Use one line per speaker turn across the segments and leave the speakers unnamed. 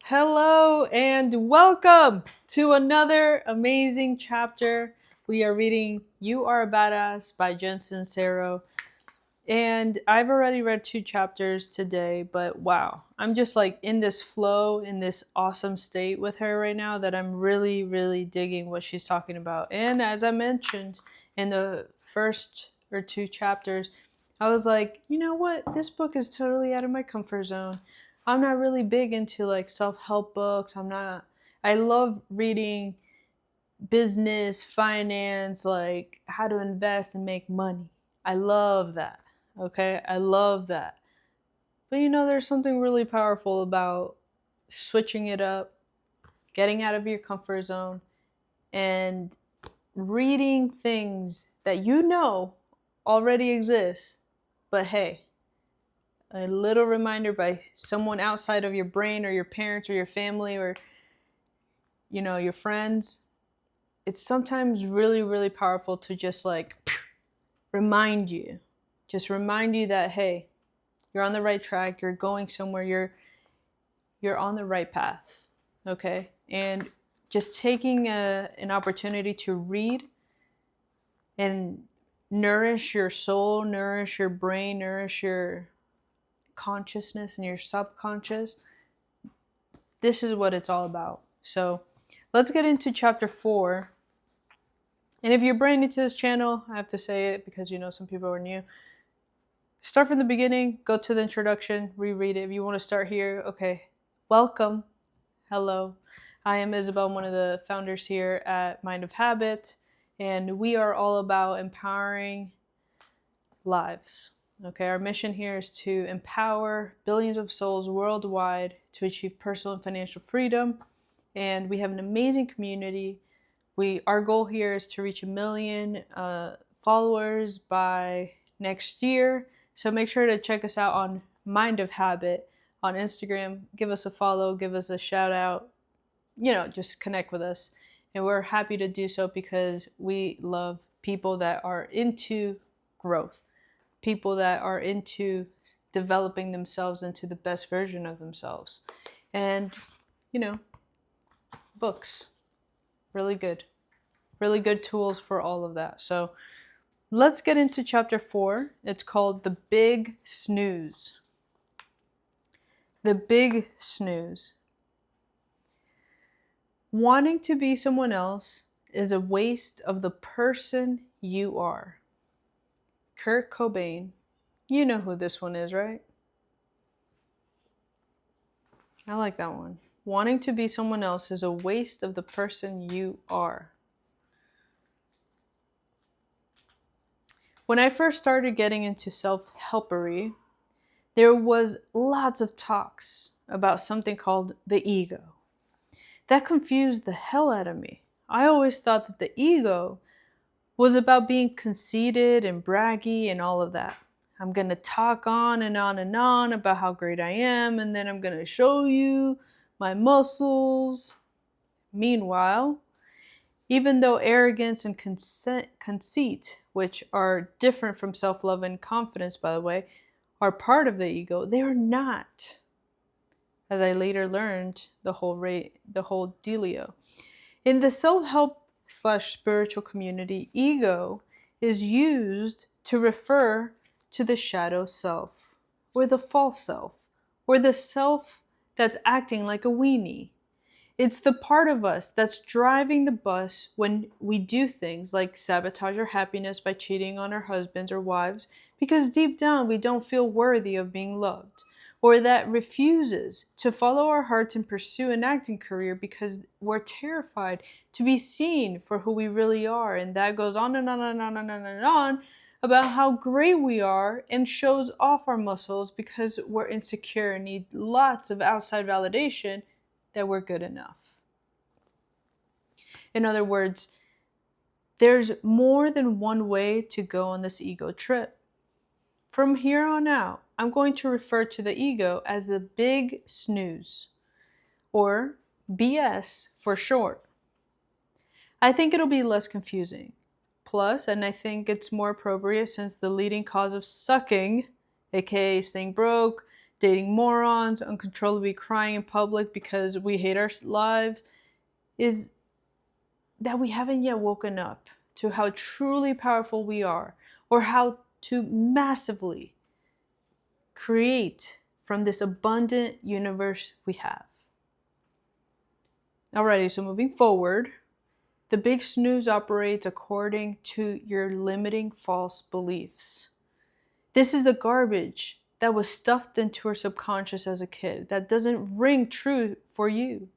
Hello and welcome to another amazing chapter. We are reading You Are a Badass by Jen Sincero. And I've already read 2 chapters today, but wow, I'm just like in this flow, in this awesome state with her right now that I'm really, really digging what she's talking about. And as I mentioned in the first or 2 chapters, I was like, you know what? This book is totally out of my comfort zone. I'm not really big into like self-help books. I love reading business, finance, like how to invest and make money. I love that. Okay? I love that. But there's something really powerful about switching it up, getting out of your comfort zone, and reading things that already exist. But hey, a little reminder by someone outside of your brain or your parents or your family or your friends. It's sometimes really, really powerful to just like remind you that hey, you're on the right track, you're going somewhere, you're on the right path. Okay? And just taking an opportunity to read and nourish your soul, nourish your brain, nourish your consciousness and your subconscious. This is what it's all about. So let's get into chapter 4. And if you're brand new to this channel, I have to say it because some people are new. Start from the beginning, go to the introduction, reread it. If you want to start here, okay, welcome. Hello. I am Isabel, one of the founders here at Mind of Habit, and we are all about empowering lives. Okay, our mission here is to empower billions of souls worldwide to achieve personal and financial freedom. And we have an amazing community. Our goal here is to reach 1 million followers by next year. So make sure to check us out on Mind of Habit on Instagram. Give us a follow, give us a shout out, just connect with us. And we're happy to do so because we love people that are into growth, people that are into developing themselves into the best version of themselves. And, books, really good tools for all of that. So let's get into chapter 4. It's called The Big Snooze. The Big Snooze. Wanting to be someone else is a waste of the person you are. Kurt Cobain. You know who this one is, right? I like that one. Wanting to be someone else is a waste of the person you are. When I first started getting into self-helpery, there was lots of talks about something called the ego. That confused the hell out of me. I always thought that the ego was about being conceited and braggy and all of that. I'm going to talk on and on and on about how great I am, and then I'm going to show you my muscles. Meanwhile, even though arrogance and conceit, which are different from self-love and confidence, by the way, are part of the ego, they are not. As I later learned, the whole dealio. In the self-help/spiritual community, ego is used to refer to the shadow self, or the false self, or the self that's acting like a weenie. It's the part of us that's driving the bus when we do things like sabotage our happiness by cheating on our husbands or wives because deep down we don't feel worthy of being loved, or that refuses to follow our hearts and pursue an acting career because we're terrified to be seen for who we really are. And that goes on and on and on and on and on about how great we are and shows off our muscles because we're insecure and need lots of outside validation that we're good enough. In other words, there's more than one way to go on this ego trip. From here on out, I'm going to refer to the ego as the big snooze, or BS for short. I think it'll be less confusing. Plus, and I think it's more appropriate since the leading cause of sucking, aka staying broke, dating morons, uncontrollably crying in public because we hate our lives, is that we haven't yet woken up to how truly powerful we are, or how to massively create from this abundant universe we have. Alrighty, so moving forward, the big snooze operates according to your limiting false beliefs. This is the garbage that was stuffed into our subconscious as a kid that doesn't ring true for you,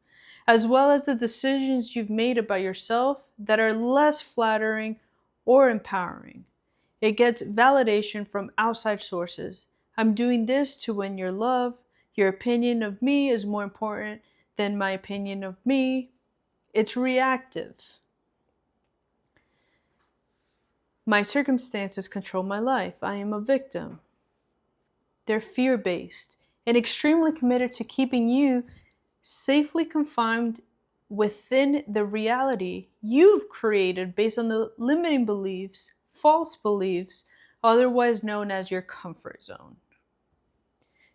as well as the decisions you've made about yourself that are less flattering or empowering. It gets validation from outside sources. I'm doing this to win your love. Your opinion of me is more important than my opinion of me. It's reactive. My circumstances control my life. I am a victim. They're fear-based and extremely committed to keeping you safely confined within the reality you've created based on the limiting beliefs, false beliefs, otherwise known as your comfort zone.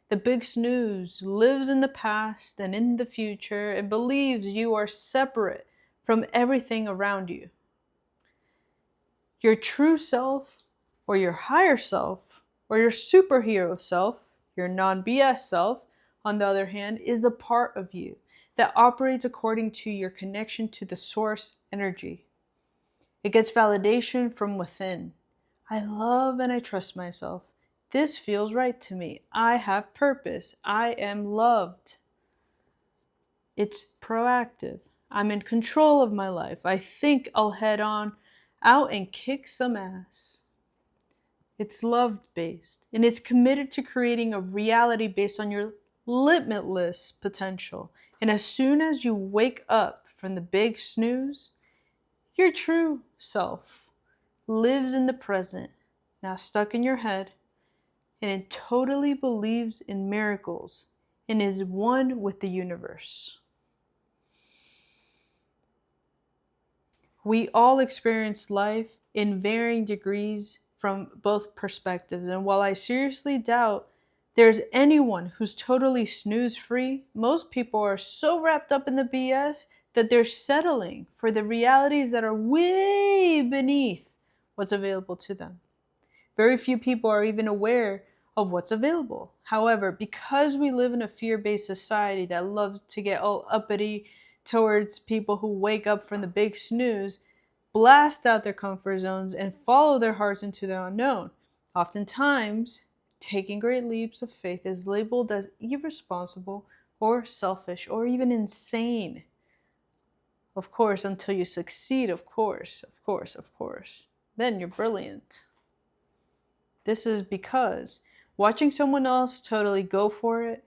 The big snooze lives in the past and in the future and believes you are separate from everything around you. Your true self, or your higher self, or your superhero self, your non-BS self, on the other hand, is the part of you that operates according to your connection to the source energy. It gets validation from within. I love and I trust myself. This feels right to me. I have purpose. I am loved. It's proactive. I'm in control of my life. I think I'll head on out and kick some ass. It's love-based, and it's committed to creating a reality based on your limitless potential. And as soon as you wake up from the big snooze, your true self lives in the present, now stuck in your head, and it totally believes in miracles and is one with the universe. We all experience life in varying degrees from both perspectives, and while I seriously doubt there's anyone who's totally snooze-free, most people are so wrapped up in the BS that they're settling for the realities that are way beneath what's available to them. Very few people are even aware of what's available. However, because we live in a fear-based society that loves to get all uppity towards people who wake up from the big snooze, blast out their comfort zones, and follow their hearts into the unknown, oftentimes, taking great leaps of faith is labeled as irresponsible or selfish or even insane. Of course, until you succeed, of course. Then you're brilliant. This is because watching someone else totally go for it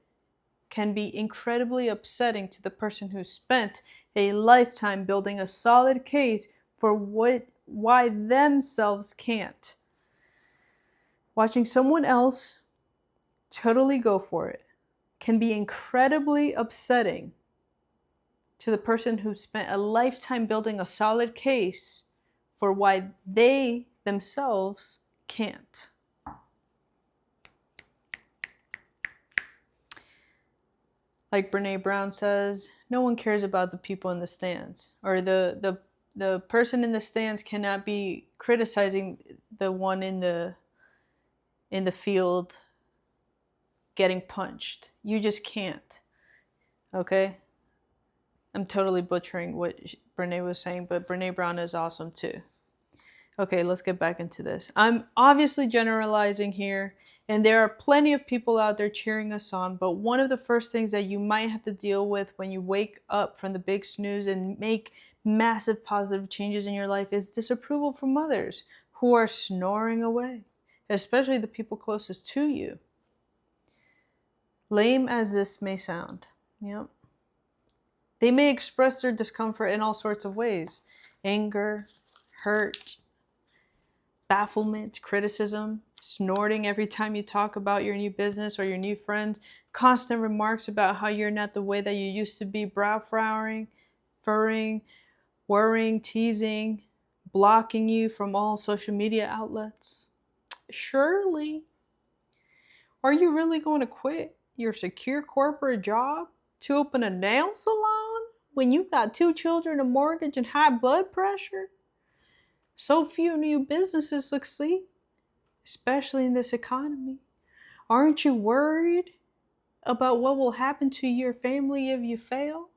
can be incredibly upsetting to the person who spent a lifetime building a solid case for why themselves can't. Watching someone else totally go for it can be incredibly upsetting to the person who spent a lifetime building a solid case for why they themselves can't. Like Brene Brown says, no one cares about the people in the stands, or the person in the stands cannot be criticizing the one in the field getting punched. You just can't. Okay? I'm totally butchering what Brene was saying, but Brene Brown is awesome too. Okay, let's get back into this. I'm obviously generalizing here, and there are plenty of people out there cheering us on, but one of the first things that you might have to deal with when you wake up from the big snooze and make massive positive changes in your life is disapproval from others who are snoring away, especially the people closest to you. Lame as this may sound, they may express their discomfort in all sorts of ways: anger, hurt, bafflement, criticism, snorting every time you talk about your new business or your new friends, constant remarks about how you're not the way that you used to be, brow frowning, furring, worrying, teasing, blocking you from all social media outlets. Surely, are you really going to quit your secure corporate job to open a nail salon when you got 2 children, a mortgage, and high blood pressure? So few new businesses succeed, especially in this economy. Aren't you worried about what will happen to your family if you fail?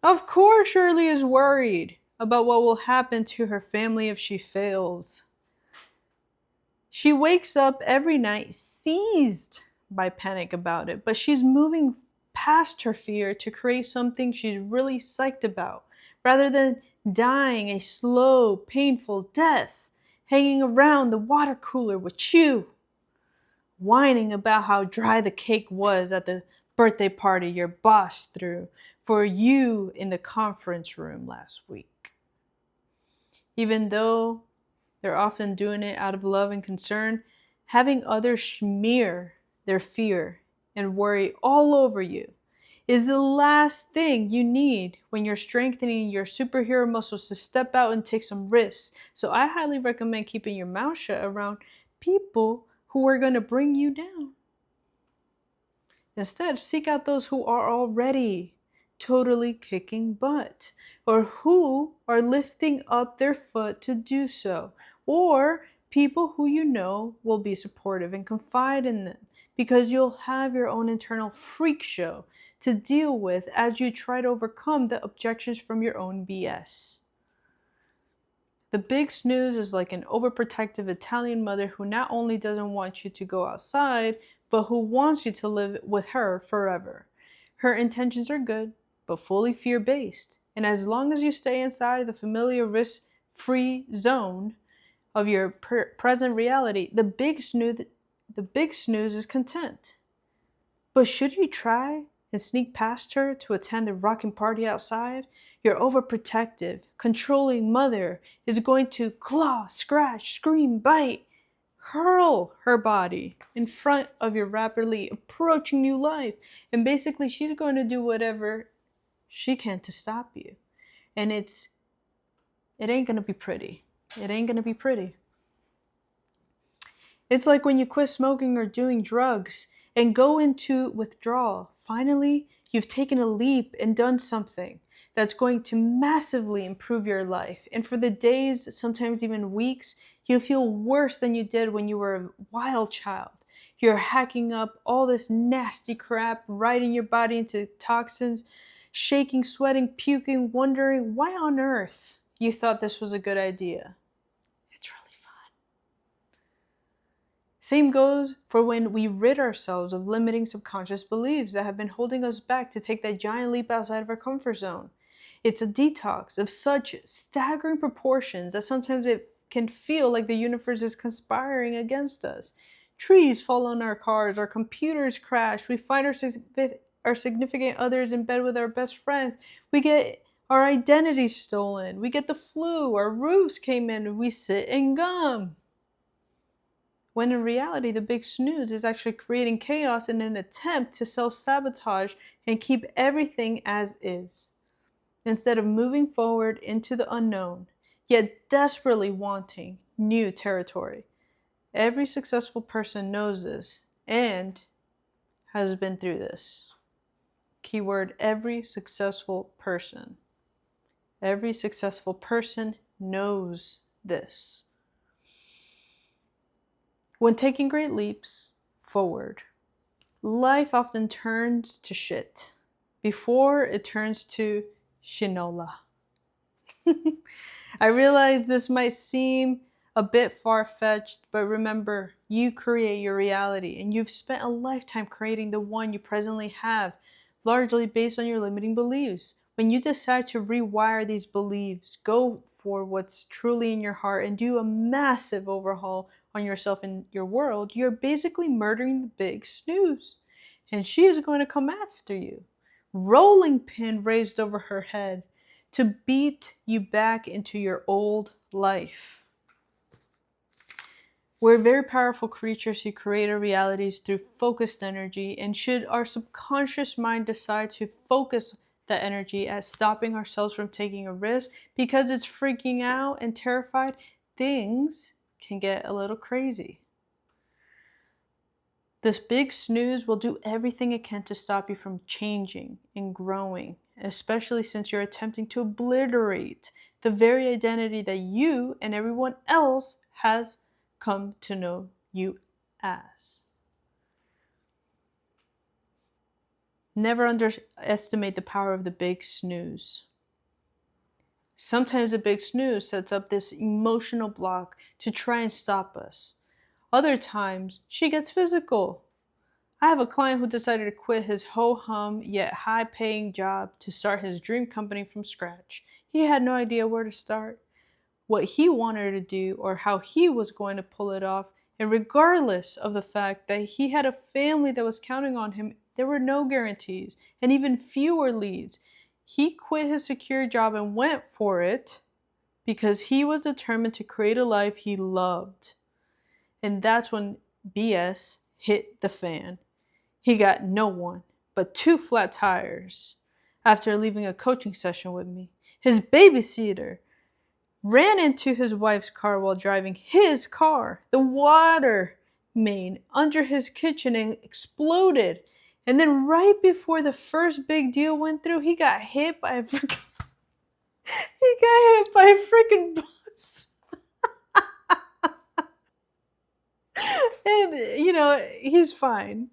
Of course, Shirley is worried about what will happen to her family if she fails. She wakes up every night seized by panic about it, but she's moving past her fear to create something she's really psyched about, rather than dying a slow, painful death hanging around the water cooler with you, whining about how dry the cake was at the birthday party your boss threw for you in the conference room last week. Even though they're often doing it out of love and concern, having others smear their fear and worry all over you is the last thing you need when you're strengthening your superhero muscles to step out and take some risks. So I highly recommend keeping your mouth shut around people who are going to bring you down. Instead, seek out those who are already totally kicking butt, or who are lifting up their foot to do so, or people who you know will be supportive and confide in them, because you'll have your own internal freak show to deal with as you try to overcome the objections from your own BS. The big snooze is like an overprotective Italian mother who not only doesn't want you to go outside, but who wants you to live with her forever. Her intentions are good, but fully fear-based. And as long as you stay inside the familiar risk-free zone of your present reality, the big snooze is content. But should you try and sneak past her to attend the rockin' party outside, your overprotective, controlling mother is going to claw, scratch, scream, bite, hurl her body in front of your rapidly approaching new life. And basically, she's going to do whatever she can to stop you. And it ain't going to be pretty. It ain't going to be pretty. It's like when you quit smoking or doing drugs and go into withdrawal. Finally, you've taken a leap and done something that's going to massively improve your life. And for the days, sometimes even weeks, you feel worse than you did when you were a wild child. You're hacking up all this nasty crap, riding your body into toxins, shaking, sweating, puking, wondering why on earth you thought this was a good idea. It's really fun. Same goes for when we rid ourselves of limiting subconscious beliefs that have been holding us back to take that giant leap outside of our comfort zone. It's a detox of such staggering proportions that sometimes it can feel like the universe is conspiring against us. Trees fall on our cars, our computers crash, we find our significant others in bed with our best friends, we get our identities stolen, we get the flu, our roofs came in, and we sit and gum. When in reality, the big snooze is actually creating chaos in an attempt to self-sabotage and keep everything as is, instead of moving forward into the unknown, yet desperately wanting new territory. Every successful person knows this and has been through this. Keyword, every successful person. Every successful person knows this. When taking great leaps forward, life often turns to shit before it turns to shinola. I realize this might seem a bit far-fetched, but remember, you create your reality, and you've spent a lifetime creating the one you presently have, largely based on your limiting beliefs. When you decide to rewire these beliefs, go for what's truly in your heart, and do a massive overhaul on yourself and your world, you're basically murdering the big snooze. And she is going to come after you, rolling pin raised over her head, to beat you back into your old life. We're very powerful creatures who create our realities through focused energy, and should our subconscious mind decide to focus that energy at stopping ourselves from taking a risk because it's freaking out and terrified, things can get a little crazy. This big snooze will do everything it can to stop you from changing and growing, especially since you're attempting to obliterate the very identity that you and everyone else has come to know you as. Never underestimate the power of the big snooze. Sometimes the big snooze sets up this emotional block to try and stop us. Other times, she gets physical. I have a client who decided to quit his ho-hum yet high-paying job to start his dream company from scratch. He had no idea where to start, what he wanted to do, or how he was going to pull it off. And regardless of the fact that he had a family that was counting on him, there were no guarantees and even fewer leads. He quit his secure job and went for it because he was determined to create a life he loved. And that's when BS hit the fan. He got no one but 2 flat tires after leaving a coaching session with me. His babysitter ran into his wife's car while driving his car. The water main under his kitchen exploded. And then right before the first big deal went through, he got hit by a freaking bus. And, he's fine.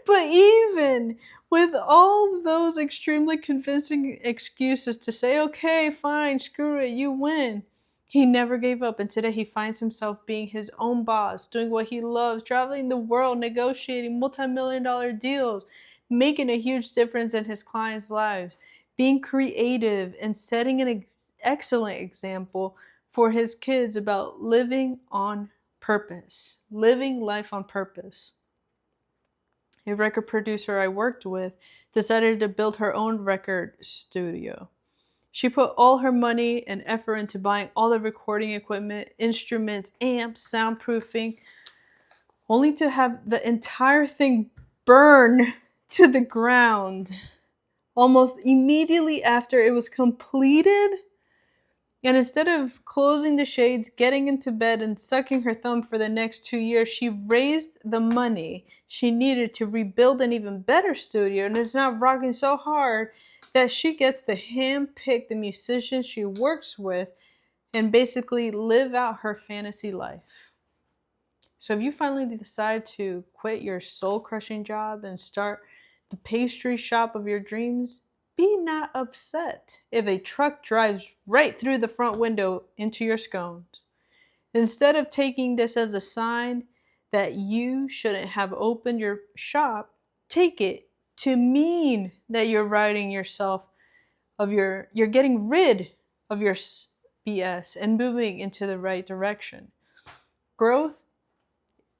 But even with all those extremely convincing excuses to say, okay, fine, screw it, you win, he never gave up. And today he finds himself being his own boss, doing what he loves, traveling the world, negotiating multi-million-dollar deals, making a huge difference in his clients' lives, being creative and setting an excellent example for his kids about living on purpose, living life on purpose. A record producer I worked with decided to build her own record studio. She put all her money and effort into buying all the recording equipment, instruments, amps, soundproofing, only to have the entire thing burn to the ground almost immediately after it was completed. And instead of closing the shades, getting into bed, and sucking her thumb for the next 2 years, she raised the money she needed to rebuild an even better studio, and is now rocking so hard that she gets to handpick the musicians she works with and basically live out her fantasy life. So if you finally decide to quit your soul-crushing job and start the pastry shop of your dreams, be not upset if a truck drives right through the front window into your scones. Instead of taking this as a sign that you shouldn't have opened your shop, take it to mean that you're righting yourself you're getting rid of your BS and moving into the right direction. Growth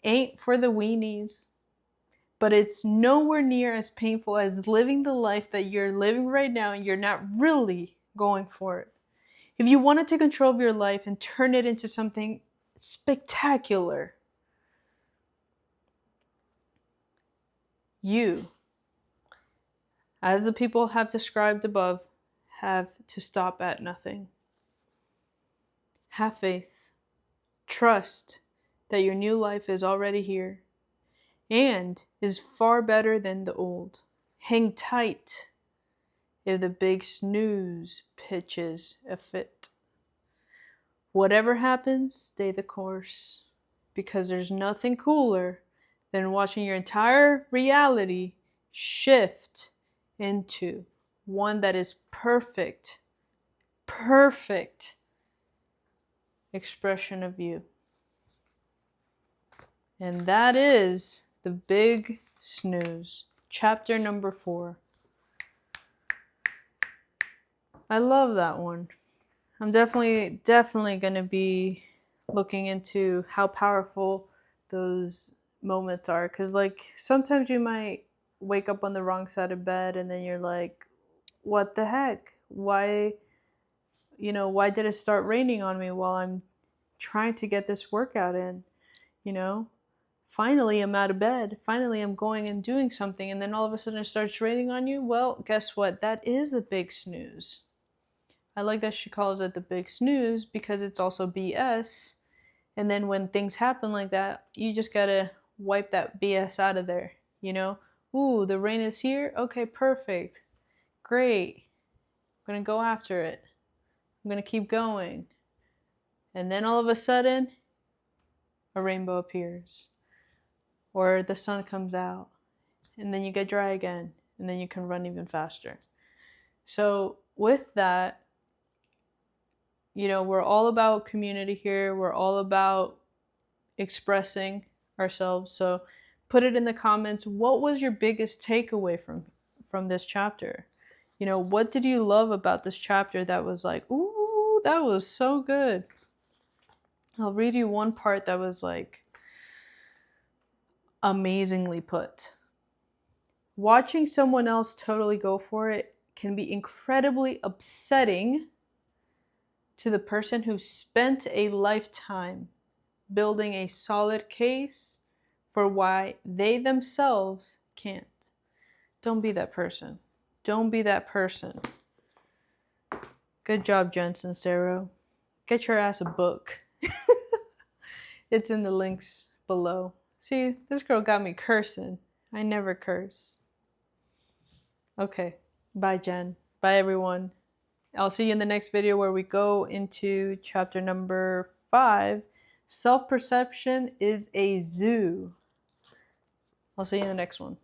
ain't for the weenies, but it's nowhere near as painful as living the life that you're living right now and you're not really going for it. If you want to take control of your life and turn it into something spectacular, you, as the people have described above, have to stop at nothing. Have faith. Trust that your new life is already here and is far better than the old. Hang tight if the big snooze pitches a fit. Whatever happens, stay the course, because there's nothing cooler than watching your entire reality shift into one that is perfect expression of you. And that is the big snooze, chapter number 4. I love that one. I'm definitely going to be looking into how powerful those moments are. Because, sometimes you might wake up on the wrong side of bed and then you're like, what the heck? Why did it start raining on me while I'm trying to get this workout in? Finally, I'm out of bed. Finally, I'm going and doing something. And then all of a sudden it starts raining on you. Well, guess what? That is the big snooze. I like that she calls it the big snooze because it's also BS. And then when things happen like that, you just gotta wipe that BS out of there, you know? Ooh, the rain is here? Okay, perfect. Great. I'm gonna go after it. I'm gonna keep going. And then all of a sudden, a rainbow appears. Or the sun comes out. And then you get dry again. And then you can run even faster. So with that, we're all about community here. We're all about expressing ourselves. So put it in the comments. What was your biggest takeaway from this chapter? What did you love about this chapter that was like, ooh, that was so good? I'll read you one part that was like amazingly put. Watching someone else totally go for it can be incredibly upsetting to the person who spent a lifetime building a solid case for why they themselves can't. Don't be that person. Don't be that person. Good job, Jen Sincero. Get your ass a book. It's in the links below. See, this girl got me cursing. I never curse. Okay, bye, Jen. Bye, everyone. I'll see you in the next video where we go into chapter number 5. Self-perception is a zoo. I'll see you in the next one.